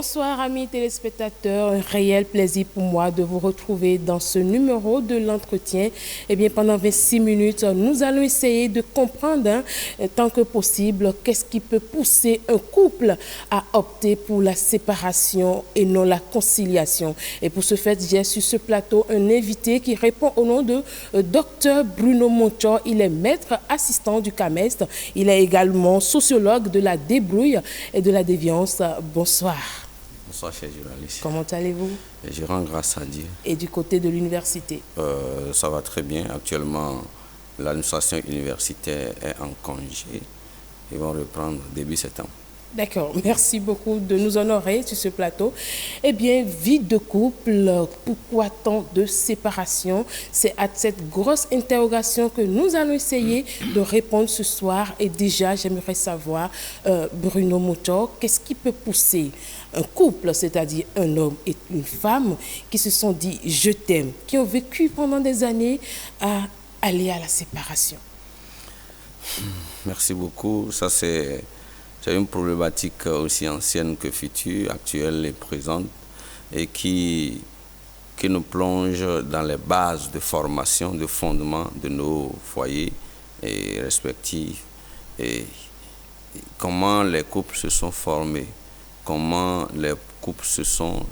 Bonsoir amis téléspectateurs, un réel plaisir pour moi de vous retrouver dans ce numéro de l'entretien. Eh bien, pendant 26 minutes, nous allons essayer de comprendre, tant que possible, qu'est-ce qui peut pousser un couple à opter pour la séparation et non la conciliation. Et pour ce fait, j'ai sur ce plateau un invité qui répond au nom de Dr Bruno Monchor. Il est maître assistant du CAMEST. Il est également sociologue de la débrouille et de la déviance. Bonsoir. Bonsoir, chers journalistes. Comment allez-vous? Je rends grâce à Dieu. Et du côté de l'université? Ça va très bien. Actuellement, l'administration universitaire est en congé. Ils vont reprendre début septembre. D'accord. Merci beaucoup de nous honorer sur ce plateau. Eh bien, vie de couple, pourquoi tant de séparation? C'est à cette grosse interrogation que nous allons essayer de répondre ce soir. Et déjà, j'aimerais savoir, Bruno Monchor, qu'est-ce qui peut pousser un couple, c'est-à-dire un homme et une femme, qui se sont dit « je t'aime », qui ont vécu pendant des années à aller à la séparation? Merci beaucoup. Ça, c'est une problématique aussi ancienne que future, actuelle et présente, et qui nous plonge dans les bases de formation, de fondement de nos foyers respectifs. Et comment les couples se sont formés, comment les couples se sont,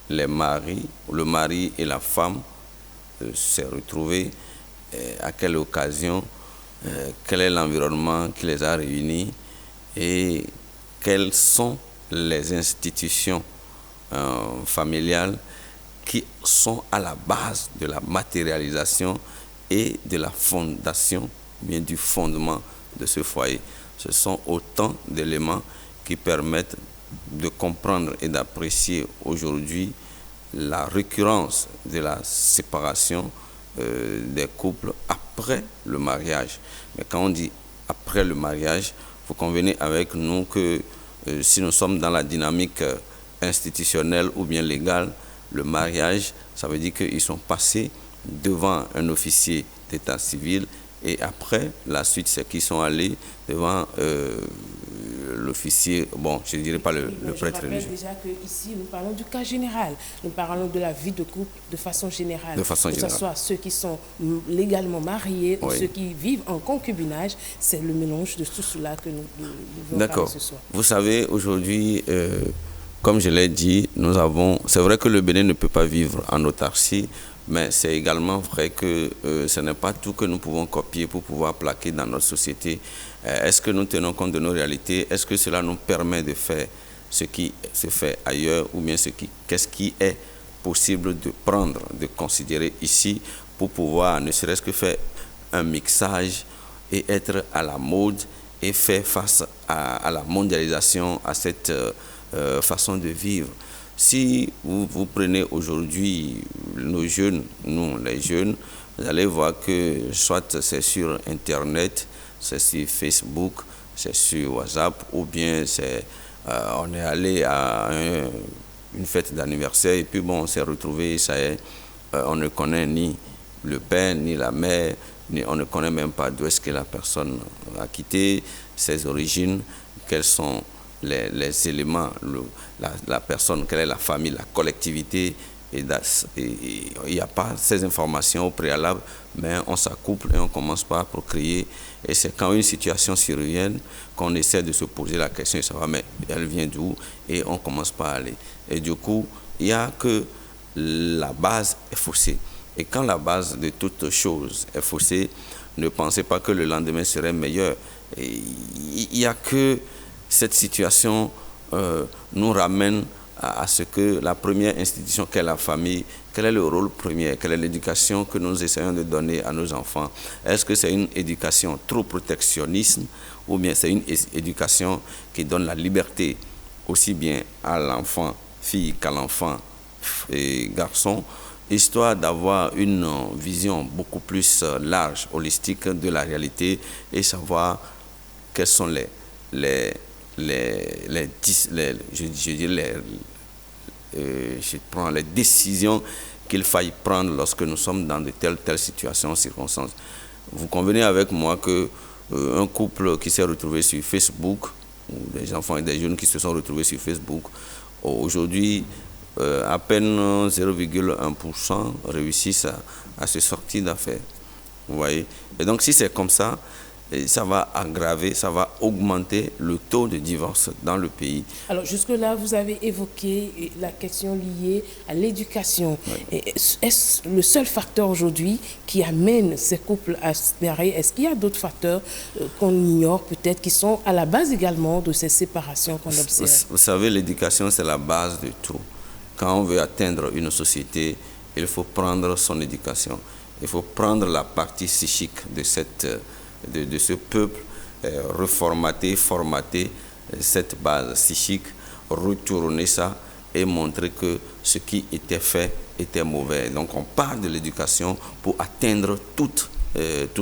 les maris, le mari et la femme s'est retrouvés, à quelle occasion, quel est l'environnement qui les a réunis, et quelles sont les institutions familiales qui sont à la base de la matérialisation et de la fondation, bien du fondement de ce foyer. Ce sont autant d'éléments qui permettent de comprendre et d'apprécier aujourd'hui la récurrence de la séparation des couples après le mariage. Mais quand on dit après le mariage, vous convenez avec nous que si nous sommes dans la dynamique institutionnelle ou bien légale, le mariage, ça veut dire qu'ils sont passés devant un officier d'état civil, et après, la suite, c'est qu'ils sont allés devant l'officier, bon, je ne dirais pas le prêtre religieux. Je rappelle déjà qu'ici, nous parlons du cas général. Nous parlons de la vie de couple de façon générale. De façon générale. Que ce soit ceux qui sont légalement mariés ou ceux qui vivent en concubinage, c'est le mélange de tout cela que nous voulons parler ce soir. Vous savez, aujourd'hui, comme je l'ai dit, c'est vrai que le Bénin ne peut pas vivre en autarcie, mais c'est également vrai que ce n'est pas tout que nous pouvons copier pour pouvoir plaquer dans notre société. Est-ce que nous tenons compte de nos réalités? Est-ce que cela nous permet de faire ce qui se fait ailleurs, ou bien qu'est-ce qui est possible de prendre, de considérer ici pour pouvoir ne serait-ce que faire un mixage et être à la mode et faire face à la mondialisation, à cette façon de vivre. Si vous prenez aujourd'hui nos jeunes, nous les jeunes, vous allez voir que soit c'est sur Internet, c'est sur Facebook, c'est sur WhatsApp, ou bien on est allé à une fête d'anniversaire et puis bon, on s'est retrouvé, ça y est, on ne connaît ni le père, ni la mère, on ne connaît même pas d'où est-ce que la personne a quitté, ses origines, quels sont les éléments, la personne, quelle est la famille, la collectivité, et il n'y a pas ces informations au préalable, mais on s'accouple et on commence par procréer. Et c'est quand une situation survient qu'on essaie de se poser la question de savoir mais elle vient d'où, et on commence par aller. Et du coup, il y a que la base est faussée. Et quand la base de toute chose est faussée, ne pensez pas que le lendemain serait meilleur. Il n'y a que cette situation nous ramène à ce que la première institution qu'est la famille, quel est le rôle premier, quelle est l'éducation que nous essayons de donner à nos enfants? Est-ce que c'est une éducation trop protectionniste, ou bien c'est une éducation qui donne la liberté aussi bien à l'enfant fille qu'à l'enfant garçon, histoire d'avoir une vision beaucoup plus large, holistique de la réalité, et savoir quelles sont les décisions qu'il faille prendre lorsque nous sommes dans de telles situations, circonstances. Vous convenez avec moi que un couple qui s'est retrouvé sur Facebook, ou des enfants et des jeunes qui se sont retrouvés sur Facebook, Aujourd'hui, à peine 0,1% réussissent à se sortir d'affaires. Vous voyez? Et donc, si c'est comme ça, ça va aggraver, ça va augmenter le taux de divorce dans le pays. Alors, jusque-là, vous avez évoqué la question liée à l'éducation. Oui. Est-ce le seul facteur aujourd'hui qui amène ces couples à se séparer? Est-ce qu'il y a d'autres facteurs qu'on ignore peut-être, qui sont à la base également de ces séparations qu'on observe? Vous savez, l'éducation, c'est la base de tout. Quand on veut atteindre une société, il faut prendre son éducation. Il faut prendre la partie psychique de ce peuple, reformater, formater cette base psychique, retourner ça et montrer que ce qui était fait était mauvais. Donc on part de l'éducation pour atteindre toute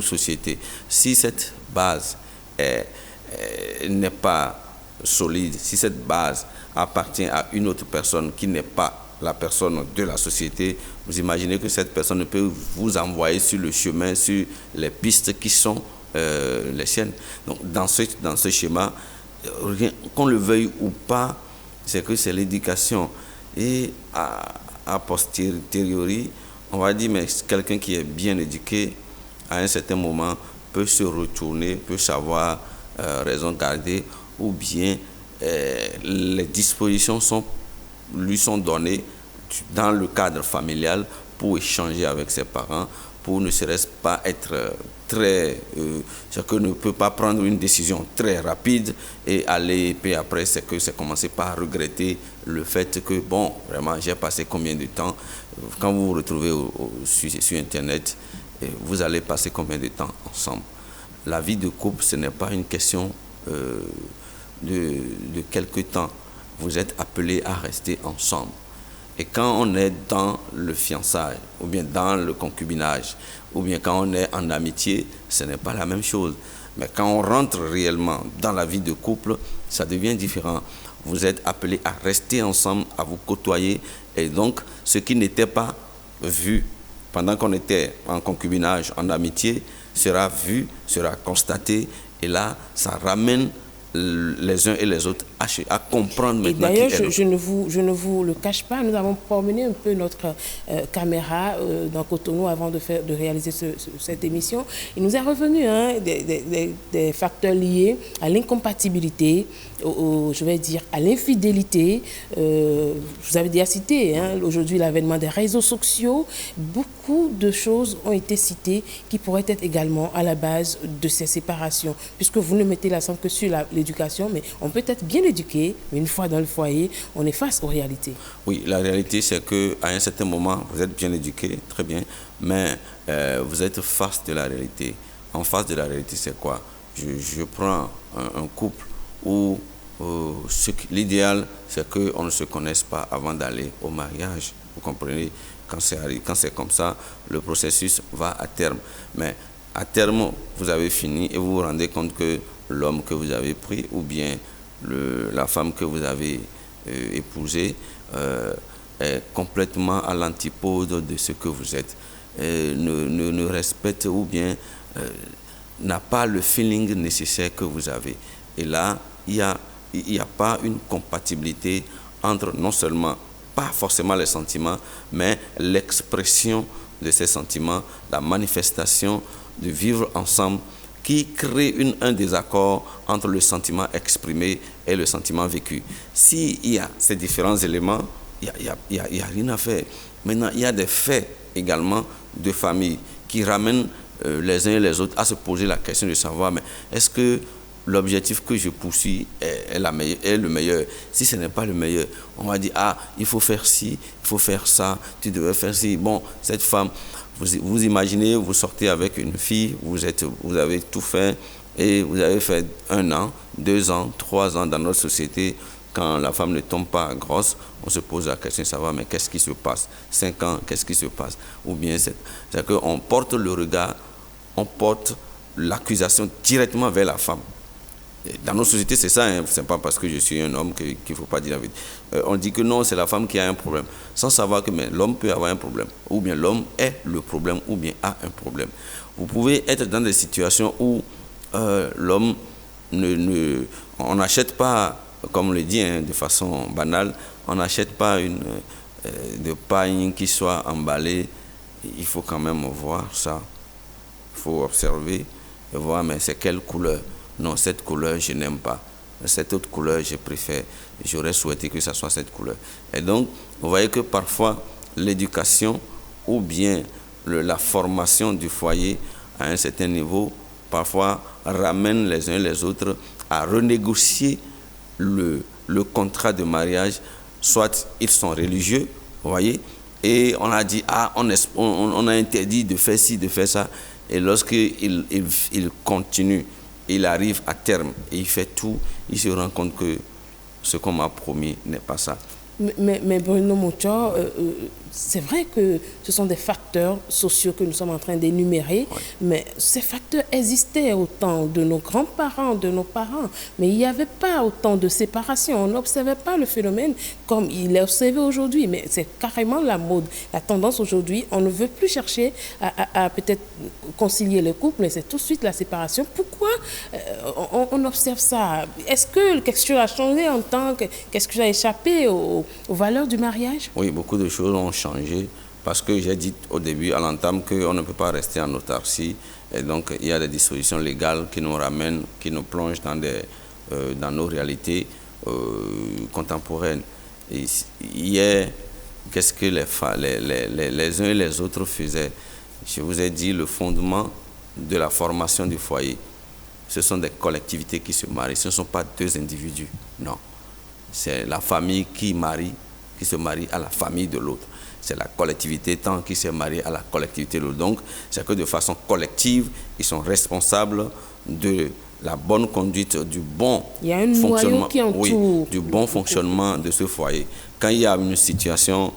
société. Si cette base n'est pas solide, si cette base appartient à une autre personne qui n'est pas la personne de la société, vous imaginez que cette personne peut vous envoyer sur le chemin, sur les pistes qui sont les siennes. Donc dans ce schéma, qu'on le veuille ou pas, c'est que c'est l'éducation. Et a posteriori, on va dire, mais quelqu'un qui est bien éduqué, à un certain moment, peut se retourner, peut savoir raison garder, ou bien les dispositions lui sont données dans le cadre familial pour échanger avec ses parents, pour ne serait-ce pas être très... c'est que ne peut pas prendre une décision très rapide et aller, puis après c'est commencer par regretter le fait que, bon, vraiment, j'ai passé combien de temps, quand vous vous retrouvez sur Internet, vous allez passer combien de temps ensemble. La vie de couple, ce n'est pas une question de quelque temps. Vous êtes appelés à rester ensemble. Et quand on est dans le fiançailles, ou bien dans le concubinage, ou bien quand on est en amitié, ce n'est pas la même chose. Mais quand on rentre réellement dans la vie de couple, ça devient différent. Vous êtes appelés à rester ensemble, à vous côtoyer. Et donc, ce qui n'était pas vu pendant qu'on était en concubinage, en amitié, sera vu, sera constaté. Et là, ça ramène les uns et les autres à comprendre maintenant. Et d'ailleurs, je ne vous le cache pas, nous avons promené un peu notre caméra dans Cotonou avant de réaliser cette émission. Il nous est revenu des facteurs liés à l'incompatibilité, je vais dire à l'infidélité. Vous avez déjà cité aujourd'hui l'avènement des réseaux sociaux. Beaucoup de choses ont été citées qui pourraient être également à la base de ces séparations, puisque vous ne mettez l'accent que sur l'éducation, mais on peut être bien éduqué, mais une fois dans le foyer, on est face aux réalités. Oui, la réalité, c'est qu'à un certain moment, vous êtes bien éduqué, très bien, mais vous êtes face de la réalité. En face de la réalité, c'est quoi? Je prends un couple où l'idéal, c'est qu'on ne se connaisse pas avant d'aller au mariage. Vous comprenez? Quand c'est comme ça, le processus va à terme. Mais à terme, vous avez fini et vous vous rendez compte que l'homme que vous avez pris ou bien la femme que vous avez épousée est complètement à l'antipode de ce que vous êtes, ne respecte ou bien n'a pas le feeling nécessaire que vous avez. Et là, il y a pas une compatibilité entre non seulement, pas forcément les sentiments, mais l'expression de ces sentiments, la manifestation de vivre ensemble, qui crée un désaccord entre le sentiment exprimé et le sentiment vécu. S'il y a ces différents éléments, il n'y a rien à faire. Maintenant, il y a des faits également de famille qui ramènent les uns et les autres à se poser la question de savoir, mais est-ce que l'objectif que je poursuis est le meilleur? Si ce n'est pas le meilleur, on va dire, il faut faire ci, il faut faire ça, tu devrais faire ci. Bon, cette femme, vous imaginez, vous sortez avec une fille, vous avez tout fait, et vous avez fait 1 an, 2 ans, 3 ans dans notre société. Quand la femme ne tombe pas grosse, on se pose la question de savoir, mais qu'est-ce qui se passe? 5 ans, qu'est-ce qui se passe? Ou bien c'est qu'on porte le regard, on porte l'accusation directement vers la femme. Dans nos sociétés, c'est ça, c'est pas parce que je suis un homme qu'il ne faut pas dire la vérité. On dit que non, c'est la femme qui a un problème, sans savoir que l'homme peut avoir un problème, ou bien l'homme est le problème, ou bien a un problème. Vous pouvez être dans des situations où l'homme on n'achète pas, comme on le dit de façon banale, on n'achète pas de paille qui soit emballée. Il faut quand même voir ça. Il faut observer et voir, mais c'est quelle couleur? Non, cette couleur, je n'aime pas. Cette autre couleur, je préfère. J'aurais souhaité que ça soit cette couleur. Et donc, vous voyez que parfois, l'éducation ou bien la formation du foyer à un certain niveau, parfois ramène les uns et les autres à renégocier le contrat de mariage. Soit ils sont religieux, vous voyez, et on a dit, on a interdit de faire ci, de faire ça. Et lorsqu'il continue, il arrive à terme et il fait tout, il se rend compte que ce qu'on m'a promis n'est pas ça. Mais Bruno Mucho, c'est vrai que ce sont des facteurs sociaux que nous sommes en train d'énumérer, oui. Mais ces facteurs existaient au temps de nos grands-parents, de nos parents, mais il n'y avait pas autant de séparation. On n'observait pas le phénomène comme il est observé aujourd'hui, mais c'est carrément la mode, la tendance aujourd'hui. On ne veut plus chercher à peut-être concilier le couple, mais c'est tout de suite la séparation. Pourquoi on observe ça? Est-ce que quelque chose a changé en tant que... Qu'est-ce qui a échappé aux valeurs du mariage? Oui, beaucoup de choses ont changé parce que j'ai dit au début, à l'entame, qu'on ne peut pas rester en autarcie. Et donc, il y a des dispositions légales qui nous ramènent, qui nous plongent dans nos réalités contemporaines. Et hier, qu'est-ce que les uns et les autres faisaient? Je vous ai dit, le fondement de la formation du foyer, ce sont des collectivités qui se marient. Ce ne sont pas deux individus, non. C'est la famille qui se marie à la famille de l'autre. C'est la collectivité tant qui se marie à la collectivité de l'autre. Donc, c'est que de façon collective, ils sont responsables de la bonne conduite, du bon fonctionnement, du bon fonctionnement de ce foyer. Quand il y a une situation,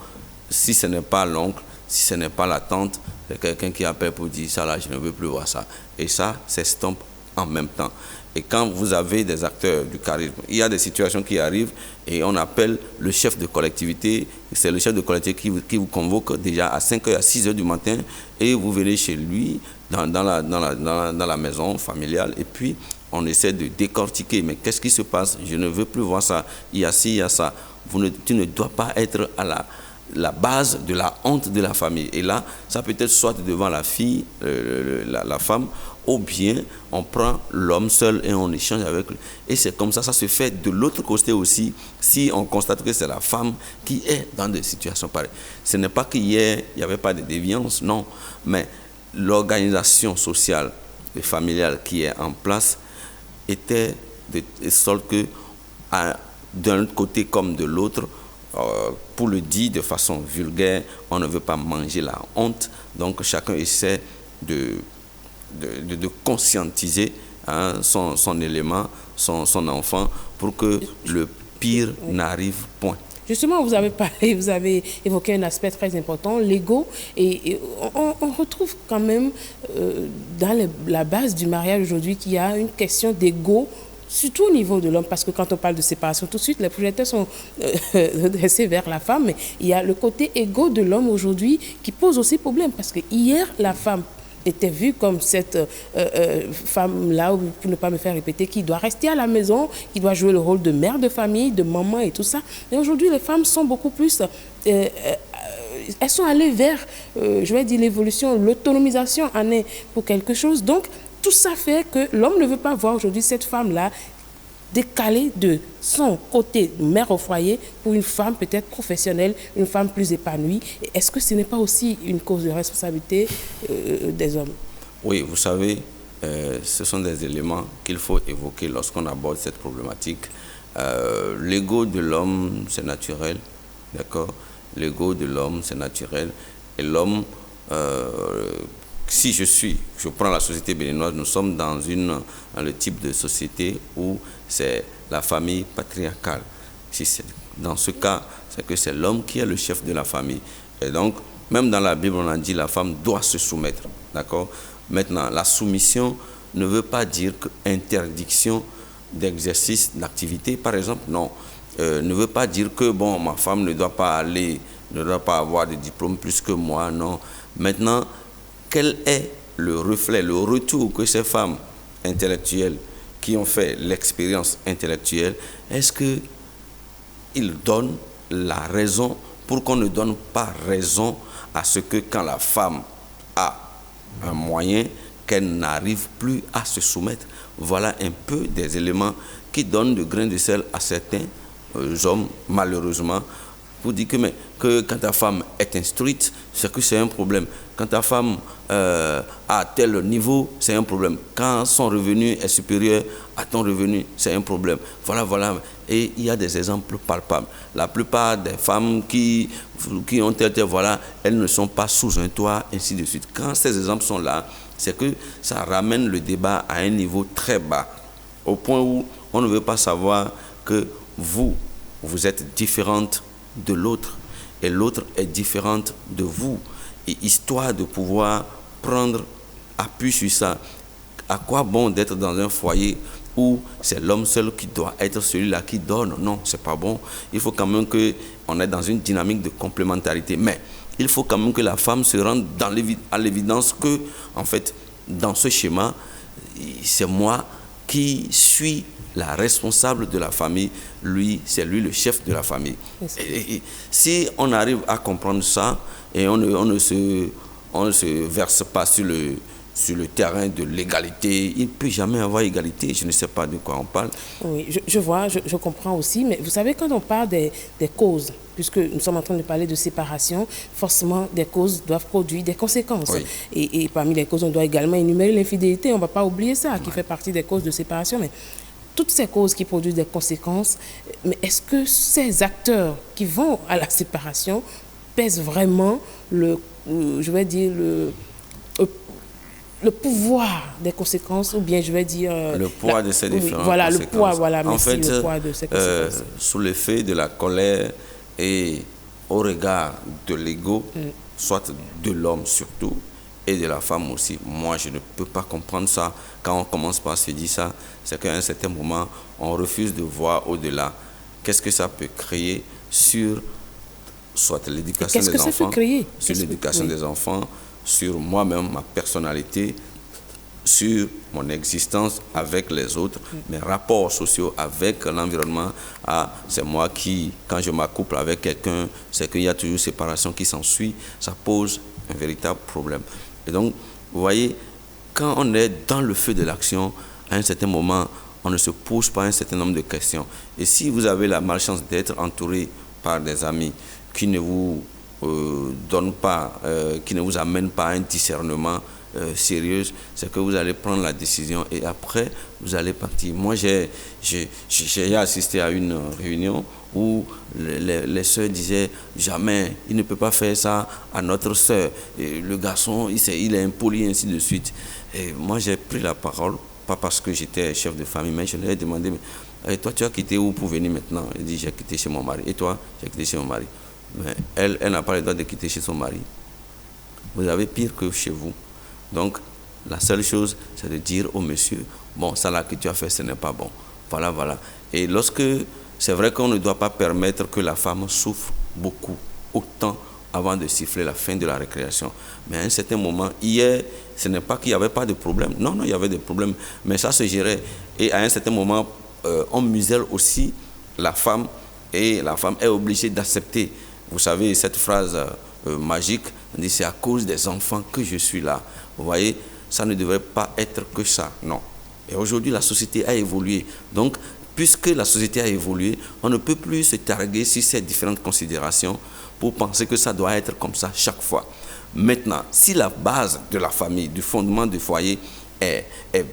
si ce n'est pas l'oncle, si ce n'est pas la tante, c'est quelqu'un qui appelle pour dire ça là, je ne veux plus voir ça. Et ça s'estompe en même temps. Et quand vous avez des acteurs du charisme, il y a des situations qui arrivent et on appelle le chef de collectivité. C'est le chef de collectivité qui vous convoque déjà à 5h, à 6h du matin et vous venez chez lui dans la maison familiale et puis on essaie de décortiquer. Mais qu'est-ce qui se passe? Je ne veux plus voir ça. Il y a ci, il y a ça. Tu ne dois pas être à la base de la honte de la famille. Et là, ça peut être soit devant la fille, la femme, ou bien on prend l'homme seul et on échange avec lui. Et c'est comme ça se fait de l'autre côté aussi, si on constate que c'est la femme qui est dans des situations pareilles. Ce n'est pas qu'hier, il n'y avait pas de déviance, non, mais l'organisation sociale et familiale qui est en place était de sorte que d'un côté comme de l'autre, pour le dire de façon vulgaire, on ne veut pas manger la honte, donc chacun essaie de conscientiser son élément, son enfant, pour que le pire n'arrive point. Justement, vous avez évoqué un aspect très important, l'ego, et on retrouve quand même dans la base du mariage aujourd'hui qu'il y a une question d'ego, surtout au niveau de l'homme, parce que quand on parle de séparation, tout de suite, les projecteurs sont dressés vers la femme, mais il y a le côté égo de l'homme aujourd'hui qui pose aussi problème, parce que hier, la femme était vue comme cette femme-là, pour ne pas me faire répéter, qui doit rester à la maison, qui doit jouer le rôle de mère de famille, de maman et tout ça. Et aujourd'hui, les femmes sont beaucoup plus... elles sont allées vers, je vais dire, l'évolution, l'autonomisation en est pour quelque chose. Donc, tout ça fait que l'homme ne veut pas voir aujourd'hui cette femme-là décalée de son côté mère au foyer pour une femme peut-être professionnelle, une femme plus épanouie. Est-ce que ce n'est pas aussi une cause de responsabilité des hommes? Oui, vous savez, ce sont des éléments qu'il faut évoquer lorsqu'on aborde cette problématique. L'ego de l'homme, c'est naturel, d'accord? L'ego de l'homme, c'est naturel. Et l'homme... si je prends la société béninoise, nous sommes dans le type de société où c'est la famille patriarcale. Dans ce cas, c'est que c'est l'homme qui est le chef de la famille. Et donc, même dans la Bible, on a dit la femme doit se soumettre. D'accord? Maintenant, la soumission ne veut pas dire interdiction d'exercice, d'activité, par exemple, non. Ne veut pas dire que, bon, ma femme ne doit pas avoir de diplôme plus que moi, non. Maintenant, quel est le reflet, le retour que ces femmes intellectuelles qui ont fait l'expérience intellectuelle, est-ce qu'ils donnent la raison, pour qu'on ne donne pas raison à ce que quand la femme a un moyen, qu'elle n'arrive plus à se soumettre. Voilà un peu des éléments qui donnent de grain de sel à certains hommes, malheureusement, pour dire que quand ta femme est instruite, c'est que c'est un problème. Quand ta femme a tel niveau, c'est un problème. Quand son revenu est supérieur à ton revenu, c'est un problème. Voilà. Et il y a des exemples palpables. La plupart des femmes qui ont tel, voilà, elles ne sont pas sous un toit, ainsi de suite. Quand ces exemples sont là, c'est que ça ramène le débat à un niveau très bas, au point où on ne veut pas savoir que vous êtes différente de l'autre et l'autre est différente de vous. Et histoire de pouvoir prendre appui sur ça, à quoi bon d'être dans un foyer où c'est l'homme seul qui doit être celui-là qui donne? Non, c'est pas bon. Il faut quand même qu'on est dans une dynamique de complémentarité. Mais il faut quand même que la femme se rende à l'évidence que, en fait, dans ce schéma, c'est moi qui suis la responsable de la famille, c'est lui le chef de la famille. Et si on arrive à comprendre ça et on ne se verse pas sur le terrain de l'égalité, il ne peut jamais avoir égalité. Je ne sais pas de quoi on parle. Oui, je vois, je comprends aussi, mais vous savez, quand on parle des causes, puisque nous sommes en train de parler de séparation, forcément, des causes doivent produire des conséquences. Oui. Et parmi les causes, on doit également énumérer l'infidélité, on ne va pas oublier ça, qui fait partie des causes de séparation. Mais toutes ces causes qui produisent des conséquences, mais est-ce que ces acteurs qui vont à la séparation pèsent vraiment le pouvoir des conséquences, ou bien je vais dire... le poids de ces différentes conséquences. Le poids, en fait, le poids de ces conséquences. Sous l'effet de la colère et au regard de l'ego, soit de l'homme surtout, et de la femme aussi. Moi, je ne peux pas comprendre ça. Quand on commence par se dire ça, c'est qu'à un certain moment, on refuse de voir au-delà. Qu'est-ce que ça peut créer sur soit l'éducation des enfants, sur l'éducation des enfants, sur moi-même, ma personnalité, sur mon existence avec les autres, mes rapports sociaux avec l'environnement. C'est moi qui, quand je m'accouple avec quelqu'un, c'est qu'il y a toujours séparation qui s'ensuit. Ça pose un véritable problème. Et donc, vous voyez, quand on est dans le feu de l'action, à un certain moment, on ne se pose pas un certain nombre de questions. Et si vous avez la malchance d'être entouré par des amis qui ne vous donnent pas, qui ne vous amènent pas à un discernement sérieux, c'est que vous allez prendre la décision et après, vous allez partir. Moi, j'ai assisté à une réunion où les sœurs disaient jamais, il ne peut pas faire ça à notre sœur. Et le garçon, il est impoli, ainsi de suite. Et moi, j'ai pris la parole, pas parce que j'étais chef de famille, mais je lui ai demandé, mais toi, tu as quitté où pour venir maintenant? Il dit, j'ai quitté chez mon mari. Et toi? J'ai quitté chez mon mari. Mais elle n'a pas le droit de quitter chez son mari. Vous avez pire que chez vous. Donc, la seule chose, c'est de dire au monsieur, bon, ça là que tu as fait, ce n'est pas bon. Voilà. Et c'est vrai qu'on ne doit pas permettre que la femme souffre beaucoup, autant avant de siffler la fin de la récréation. Mais à un certain moment, hier, ce n'est pas qu'il n'y avait pas de problème. Non, il y avait des problèmes, mais ça se gérait. Et à un certain moment, on muselle aussi la femme, et la femme est obligée d'accepter. Vous savez, cette phrase magique, on dit, c'est à cause des enfants que je suis là. Vous voyez, ça ne devrait pas être que ça, non. Et aujourd'hui, la société a évolué. Donc, puisque la société a évolué, on ne peut plus se targuer sur ces différentes considérations pour penser que ça doit être comme ça chaque fois. Maintenant, si la base de la famille, du fondement du foyer est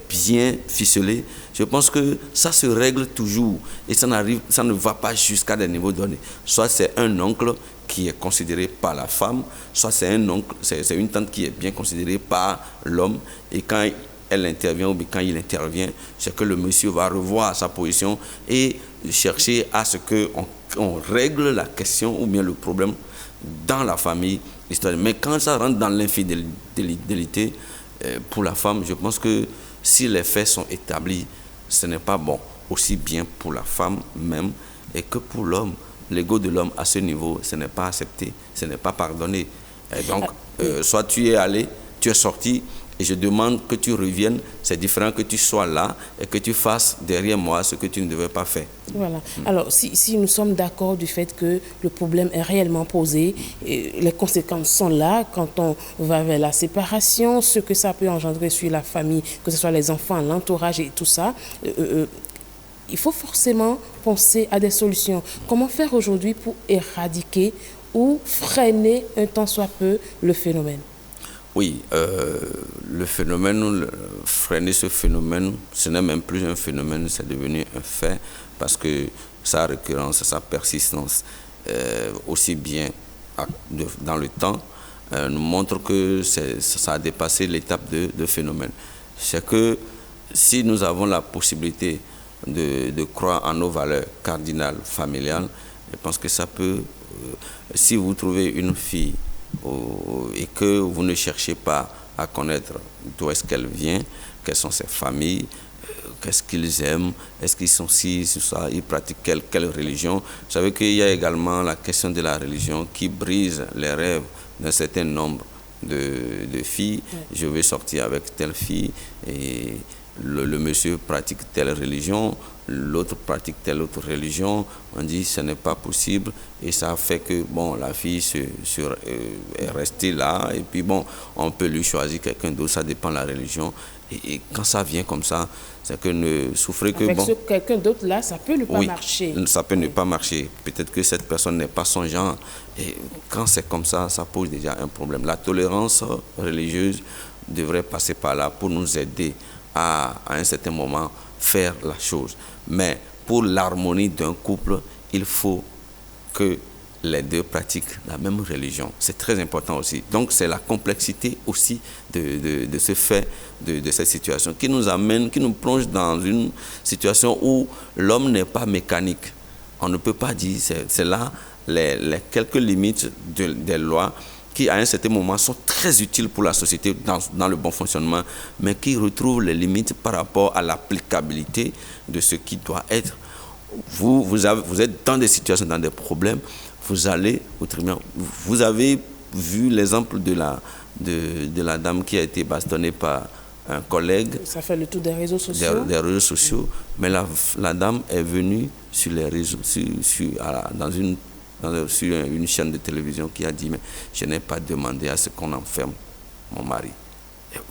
bien ficelée, je pense que ça se règle toujours et ça ne va pas jusqu'à des niveaux donnés. Soit c'est un oncle qui est considéré par la femme, soit c'est une tante qui est bien considérée par l'homme, et quand elle intervient ou bien quand il intervient, c'est que le monsieur va revoir sa position et chercher à ce qu'on règle la question ou bien le problème dans la famille. Mais quand ça rentre dans l'infidélité, pour la femme, je pense que si les faits sont établis, ce n'est pas bon, aussi bien pour la femme même et que pour l'homme. L'ego de l'homme à ce niveau, ce n'est pas accepté, ce n'est pas pardonné. Et donc, soit tu es allé, tu es sorti, et je demande que tu reviennes, c'est différent que tu sois là et que tu fasses derrière moi ce que tu ne devais pas faire. Voilà. Alors, si nous sommes d'accord du fait que le problème est réellement posé, et les conséquences sont là quand on va vers la séparation, ce que ça peut engendrer sur la famille, que ce soit les enfants, l'entourage et tout ça, il faut forcément penser à des solutions. Comment faire aujourd'hui pour éradiquer ou freiner un tant soit peu le phénomène? Oui, le phénomène, freiner ce phénomène, ce n'est même plus un phénomène, c'est devenu un fait parce que sa récurrence, sa persistance, aussi bien dans le temps, nous montre que ça a dépassé l'étape de phénomène. C'est que si nous avons la possibilité de croire en nos valeurs cardinales, familiales, je pense que ça peut, si vous trouvez une fille et que vous ne cherchez pas à connaître d'où est-ce qu'elle vient, quelles sont ses familles, qu'est-ce qu'ils aiment, est-ce qu'ils sont ci, ça, ils pratiquent quelle religion. Vous savez qu'il y a également la question de la religion qui brise les rêves d'un certain nombre de filles. Je vais sortir avec telle fille et le monsieur pratique telle religion, l'autre pratique telle autre religion. On dit ce n'est pas possible et ça fait que bon, la fille est restée là et puis bon, on peut lui choisir quelqu'un d'autre, ça dépend de la religion. Et quand ça vient comme ça, c'est que ne souffrez que avec bon. Quelqu'un d'autre là, ça peut ne pas marcher. Ça peut ne pas marcher. Peut-être que cette personne n'est pas son genre. Et quand c'est comme ça, ça pose déjà un problème. La tolérance religieuse devrait passer par là pour nous aider à un certain moment faire la chose. Mais pour l'harmonie d'un couple, il faut que les deux pratiquent la même religion. C'est très important aussi. Donc c'est la complexité aussi de ce fait, de cette situation qui nous amène, qui nous plonge dans une situation où l'homme n'est pas mécanique. On ne peut pas dire, c'est là les quelques limites des lois qui à un certain moment sont très utiles pour la société dans le bon fonctionnement, mais qui retrouvent les limites par rapport à l'applicabilité de ce qui doit être. Vous êtes dans des situations, dans des problèmes, vous allez au tribunal. Vous avez vu l'exemple de la dame qui a été bastonnée par un collègue. Ça fait le tour des réseaux sociaux. Des réseaux sociaux. Mais la dame est venue sur les réseaux, sur une chaîne de télévision qui a dit mais je n'ai pas demandé à ce qu'on enferme mon mari.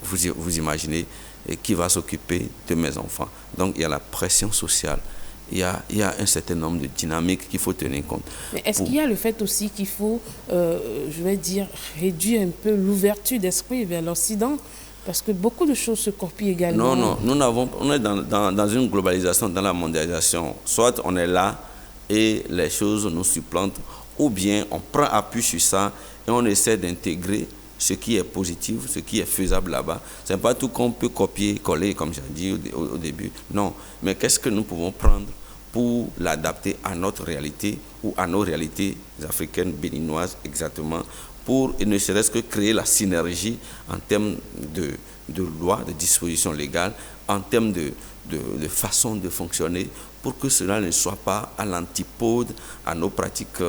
Vous imaginez qui va s'occuper de mes enfants. Donc il y a la pression sociale. Il y a un certain nombre de dynamiques qu'il faut tenir compte. Mais est-ce qu'il y a le fait aussi qu'il faut, je vais dire, réduire un peu l'ouverture d'esprit vers l'Occident? Parce que beaucoup de choses se copient également. Non, on est dans une globalisation, dans la mondialisation. Soit on est là et les choses nous supplantent, ou bien on prend appui sur ça et on essaie d'intégrer ce qui est positif, ce qui est faisable là-bas. Ce n'est pas tout qu'on peut copier, coller, comme j'ai dit au début. Non, mais qu'est-ce que nous pouvons prendre pour l'adapter à notre réalité ou à nos réalités africaines, béninoises exactement, pour ne serait-ce que créer la synergie en termes de loi, de dispositions légales, en termes de façon de fonctionner, pour que cela ne soit pas à l'antipode à nos pratiques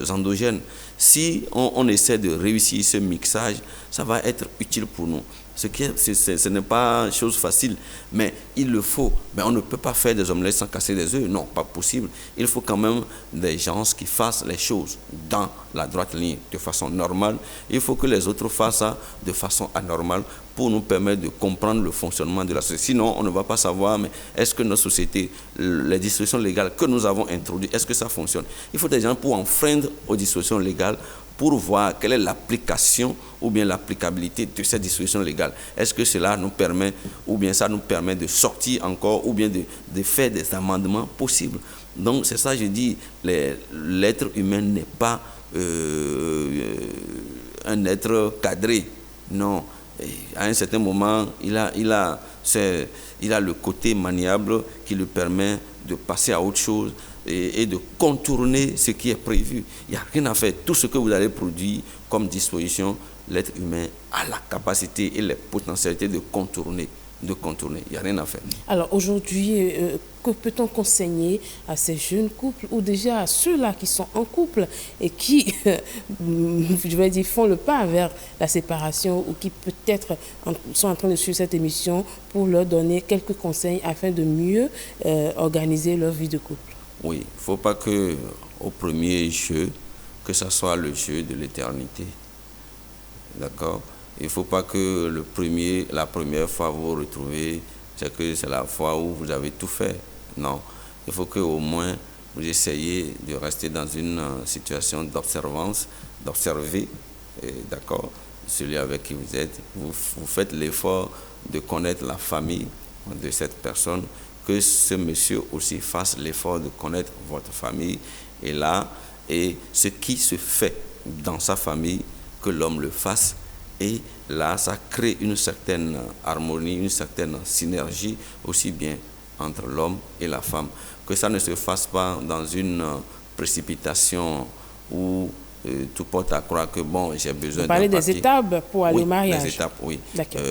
endogènes. Si on essaie de réussir ce mixage, ça va être utile pour nous. Ce n'est pas chose facile, mais il le faut. Mais on ne peut pas faire des omelettes sans casser des œufs. Non, pas possible. Il faut quand même des gens qui fassent les choses dans la droite ligne, de façon normale. Il faut que les autres fassent ça de façon anormale pour nous permettre de comprendre le fonctionnement de la société. Sinon, on ne va pas savoir, mais est-ce que notre société, les dispositions légales que nous avons introduites, est-ce que ça fonctionne? Il faut des gens pour enfreindre aux dispositions légales, pour voir quelle est l'application ou bien l'applicabilité de ces dispositions légales. Est-ce que cela nous permet, ou bien ça nous permet de sortir encore, ou bien de faire des amendements possibles. Donc c'est ça, je dis, l'être humain n'est pas un être cadré. Non. Et à un certain moment, il a le côté maniable qui lui permet de passer à autre chose et de contourner ce qui est prévu. Il n'y a rien à faire. Tout ce que vous allez produire comme disposition, l'être humain a la capacité et les potentialités de contourner. de contourner. Il n'y a rien à faire. Alors aujourd'hui, que peut-on conseiller à ces jeunes couples ou déjà à ceux-là qui sont en couple et qui, je vais dire, font le pas vers la séparation ou qui peut-être sont en train de suivre cette émission pour leur donner quelques conseils afin de mieux organiser leur vie de couple? Oui, il ne faut pas que au premier jeu, que ce soit le jeu de l'éternité. D'accord? Il ne faut pas que la première fois vous vous retrouvez, c'est que c'est la fois où vous avez tout fait. Non. Il faut qu'au moins vous essayiez de rester dans une situation d'observance, d'observer, d'accord, celui avec qui vous êtes. Vous faites l'effort de connaître la famille de cette personne, que ce monsieur aussi fasse l'effort de connaître votre famille. Et là, et ce qui se fait dans sa famille, que l'homme le fasse. Et là, ça crée une certaine harmonie, une certaine synergie, aussi bien entre l'homme et la femme. Que ça ne se fasse pas dans une précipitation où tout porte à croire que, bon, j'ai besoin d'un papier. Vous parlez des étapes pour aller au mariage. Des étapes, oui. D'accord.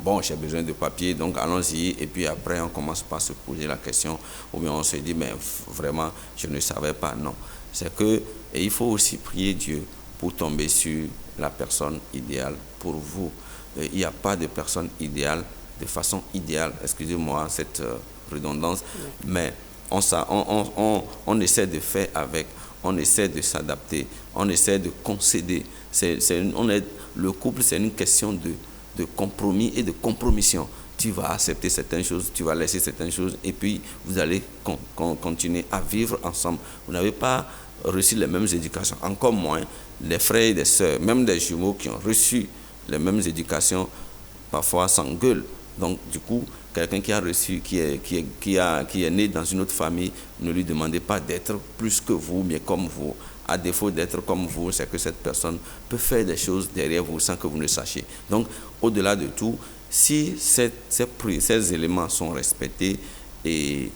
Bon, j'ai besoin de papier, donc allons-y. Et puis après, on commence par se poser la question, ou bien on se dit, mais vraiment, je ne savais pas. Non. C'est que, et il faut aussi prier Dieu pour tomber sur la personne idéale pour vous. Il n'y a pas de personne idéale, de façon idéale, excusez-moi cette redondance, mais on essaie de faire avec, on essaie de s'adapter, on essaie de concéder. Le couple, c'est une question de compromis et de compromission. Tu vas accepter certaines choses, tu vas laisser certaines choses, et puis vous allez continuer à vivre ensemble. Vous n'avez pas reçu les mêmes éducations, encore moins les frères et les sœurs, même des jumeaux qui ont reçu les mêmes éducations, parfois s'engueulent. Donc du coup, quelqu'un qui a reçu, qui est né dans une autre famille, ne lui demandez pas d'être plus que vous, mais comme vous. À défaut d'être comme vous, c'est que cette personne peut faire des choses derrière vous sans que vous ne sachiez. Donc, au-delà de tout, si ces éléments sont respectés, et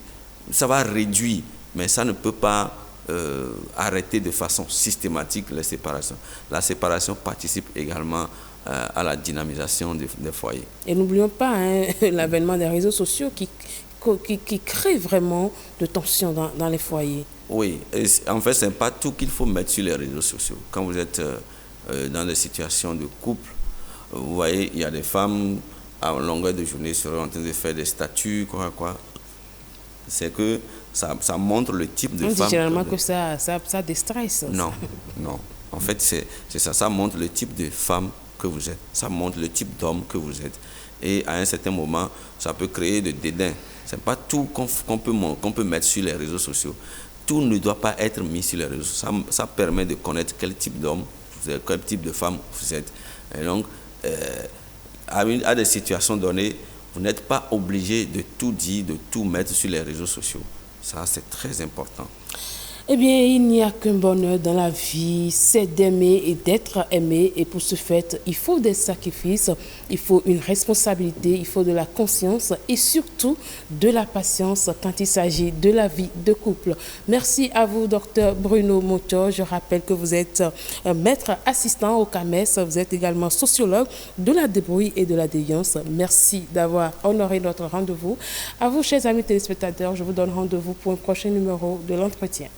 ça va réduire, mais ça ne peut pas arrêter de façon systématique les séparations. La séparation participe également à la dynamisation des foyers. Et n'oublions pas l'avènement des réseaux sociaux qui crée vraiment de tensions dans les foyers. Oui, et en fait, ce n'est pas tout qu'il faut mettre sur les réseaux sociaux. Quand vous êtes dans des situations de couple, vous voyez, il y a des femmes à longueur de journée seraient en train de faire des statuts, quoi. C'est que ça montre le type de femme. On dit généralement que ça déstresse. Non. En fait, c'est ça. Ça montre le type de femme que vous êtes. Ça montre le type d'homme que vous êtes. Et à un certain moment, ça peut créer de dédain. Ce n'est pas tout qu'on peut mettre sur les réseaux sociaux. Tout ne doit pas être mis sur les réseaux sociaux. Ça permet de connaître quel type d'homme vous êtes, quel type de femme vous êtes. Et donc, à des situations données, vous n'êtes pas obligé de tout dire, de tout mettre sur les réseaux sociaux. Ça, c'est très important. Eh bien, il n'y a qu'un bonheur dans la vie, c'est d'aimer et d'être aimé. Et pour ce fait, il faut des sacrifices, il faut une responsabilité, il faut de la conscience et surtout de la patience quand il s'agit de la vie de couple. Merci à vous, docteur Bruno Motor. Je rappelle que vous êtes maître assistant au CAMES. Vous êtes également sociologue de la débrouille et de la déviance. Merci d'avoir honoré notre rendez-vous. À vous, chers amis téléspectateurs, je vous donne rendez-vous pour un prochain numéro de l'entretien.